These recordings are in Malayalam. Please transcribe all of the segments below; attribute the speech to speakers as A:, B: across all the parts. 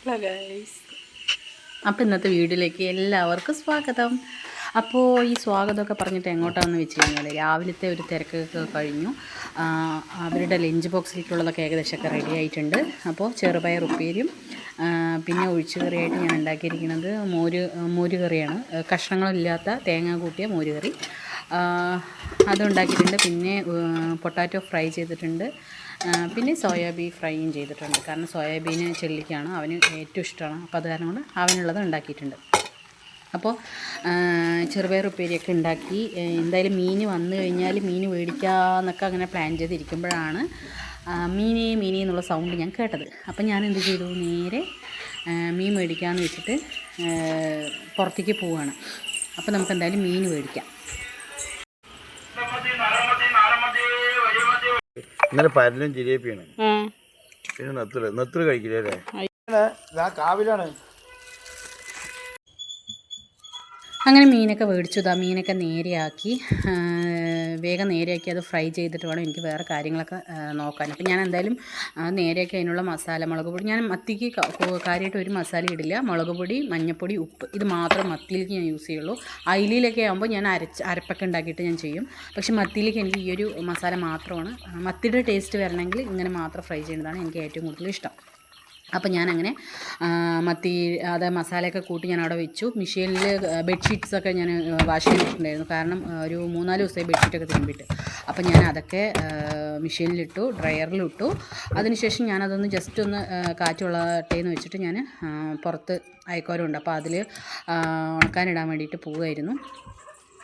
A: ഹലോ ഗൈസ്, അപ്പോൾ ഇന്നത്തെ വീഡിയോയിലേക്ക് എല്ലാവർക്കും സ്വാഗതം. അപ്പോൾ ഈ സ്വാഗതമൊക്കെ പറഞ്ഞിട്ട് എങ്ങോട്ടാണെന്ന് വെച്ച് കഴിഞ്ഞാൽ രാവിലത്തെ ഒരു തിരക്കൊക്കെ കഴിഞ്ഞു. അവരുടെ ലഞ്ച് ബോക്സിലേക്കുള്ളതൊക്കെ ഏകദേശമൊക്കെ റെഡി ആയിട്ടുണ്ട്. അപ്പോൾ ചെറുപയർ ഉപ്പേരിയും പിന്നെ ഒഴിച്ചു കറിയായിട്ട് ഞാൻ ഉണ്ടാക്കിയിരിക്കുന്നത് മോര് കറിയാണ്. കഷ്ണങ്ങളില്ലാത്ത തേങ്ങ കൂട്ടിയ മോര് കറി അതുണ്ടാക്കിയിട്ടുണ്ട്. പിന്നെ പൊട്ടാറ്റോ ഫ്രൈ ചെയ്തിട്ടുണ്ട്. പിന്നെ സോയാബീൻ ഫ്രൈയും ചെയ്തിട്ടുണ്ട്. കാരണം സോയാബീന് ചെല്ലിക്കാണ് അവന് ഏറ്റവും ഇഷ്ടമാണ്. അപ്പോൾ അത് കാരണം കൊണ്ട് അവനുള്ളത് ഉണ്ടാക്കിയിട്ടുണ്ട്. അപ്പോൾ ചെറുപയർ ഉപ്പേരിയൊക്കെ ഉണ്ടാക്കി. എന്തായാലും മീൻ വന്നു കഴിഞ്ഞാൽ മീൻ മേടിക്കാമെന്നൊക്കെ അങ്ങനെ പ്ലാൻ ചെയ്തിരിക്കുമ്പോഴാണ് മീനി എന്നുള്ള സൗണ്ട് ഞാൻ കേട്ടത്. അപ്പം ഞാൻ എന്ത് ചെയ്തു, നേരെ മീൻ മേടിക്കാമെന്ന് വെച്ചിട്ട് പുറത്തേക്ക് പോവുകയാണ്. അപ്പോൾ നമുക്ക് എന്തായാലും മീൻ മേടിക്കാം.
B: ഇന്നലെ പരലും ജിലേബിയാണ്. പിന്നെ നെത്തല് കഴിക്കില്ലേ അല്ലേ? കാവിലാണ്.
A: അങ്ങനെ മീനൊക്കെ മേടിച്ചു. മീനൊക്കെ നേരെയാക്കി വേഗം നേരെയാക്കി അത് ഫ്രൈ ചെയ്തിട്ട് വേണം എനിക്ക് വേറെ കാര്യങ്ങളൊക്കെ നോക്കാൻ. അപ്പം ഞാൻ എന്തായാലും നേരെയാക്കി അതിനുള്ള മസാല, മുളക് പൊടി, ഞാൻ മത്തിക്ക് കാര്യമായിട്ട് ഒരു മസാല ഇടില്ല. മുളക് പൊടി, മഞ്ഞൾപ്പൊടി, ഉപ്പ്, ഇത് മാത്രം മത്തിയിലേക്ക് ഞാൻ യൂസ് ചെയ്യുള്ളൂ. അയിലയിലൊക്കെ ആകുമ്പോൾ ഞാൻ അരപ്പൊക്കെ ഉണ്ടാക്കിയിട്ട് ഞാൻ ചെയ്യും. പക്ഷെ മത്തിയിലേക്ക് എനിക്ക് ഈ ഒരു മസാല മാത്രമാണ്. മത്തിയുടെ ടേസ്റ്റ് വരണമെങ്കിൽ ഇങ്ങനെ മാത്രം ഫ്രൈ ചെയ്യുന്നതാണ് എനിക്ക് ഏറ്റവും കൂടുതൽ ഇഷ്ടം. അപ്പം ഞാനങ്ങനെ മത്തി അത് മസാലയൊക്കെ കൂട്ടി ഞാൻ അവിടെ വെച്ചു. മെഷീനിൽ ബെഡ്ഷീറ്റ്സൊക്കെ ഞാൻ വാഷ് ചെയ്തിട്ടുണ്ടായിരുന്നു. കാരണം ഒരു 3-4 ദിവസമായി ബെഡ്ഷീറ്റൊക്കെ തിരുമ്പിയിട്ട്. അപ്പം ഞാൻ അതൊക്കെ മെഷീനിലിട്ടു, ഡ്രയറിലിട്ടു. അതിനുശേഷം ഞാനതൊന്ന് ജസ്റ്റ് ഒന്ന് കാറ്റുള്ളട്ടേന്ന് വെച്ചിട്ട് ഞാൻ പുറത്ത് അയക്കോരമുണ്ട്, അപ്പോൾ അതിൽ ഉണക്കാനിടാൻ വേണ്ടിയിട്ട് പോവുമായിരുന്നു.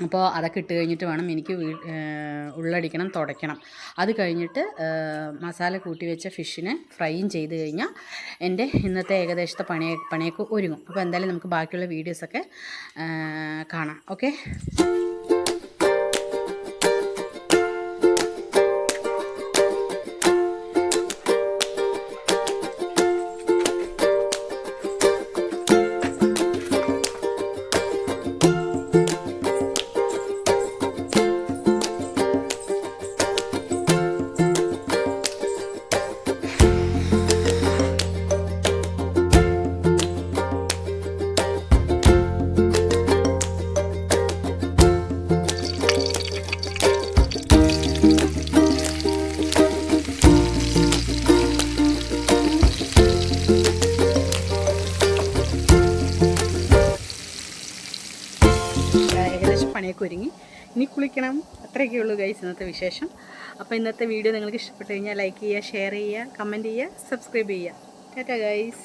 A: അപ്പോൾ അതൊക്കെ ഇട്ട് കഴിഞ്ഞിട്ട് വേണം എനിക്ക് ഉള്ളടിക്കണം, തുടയ്ക്കണം. അത് കഴിഞ്ഞിട്ട് മസാല കൂട്ടി വെച്ച ഫിഷിനെ ഫ്രൈയും ചെയ്ത് കഴിഞ്ഞാൽ എൻ്റെ ഇന്നത്തെ ഏകദേശത്തെ പണിയൊക്കെ ഒരുങ്ങും. അപ്പോൾ എന്തായാലും നമുക്ക് ബാക്കിയുള്ള വീഡിയോസൊക്കെ കാണാം. ഓക്കെ. പണിയൊക്കെ ഒരുങ്ങി, ഇനി കുളിക്കണം. അത്രയൊക്കെ ഉള്ളൂ ഗൈസ് ഇന്നത്തെ വിശേഷം. അപ്പോൾ ഇന്നത്തെ വീഡിയോ നിങ്ങൾക്ക് ഇഷ്ടപ്പെട്ട് കഴിഞ്ഞാൽ ലൈക്ക് ചെയ്യുക, ഷെയർ ചെയ്യുക, കമൻറ്റ് ചെയ്യുക, സബ്സ്ക്രൈബ് ചെയ്യുക. ടാറ്റാ ഗൈസ്.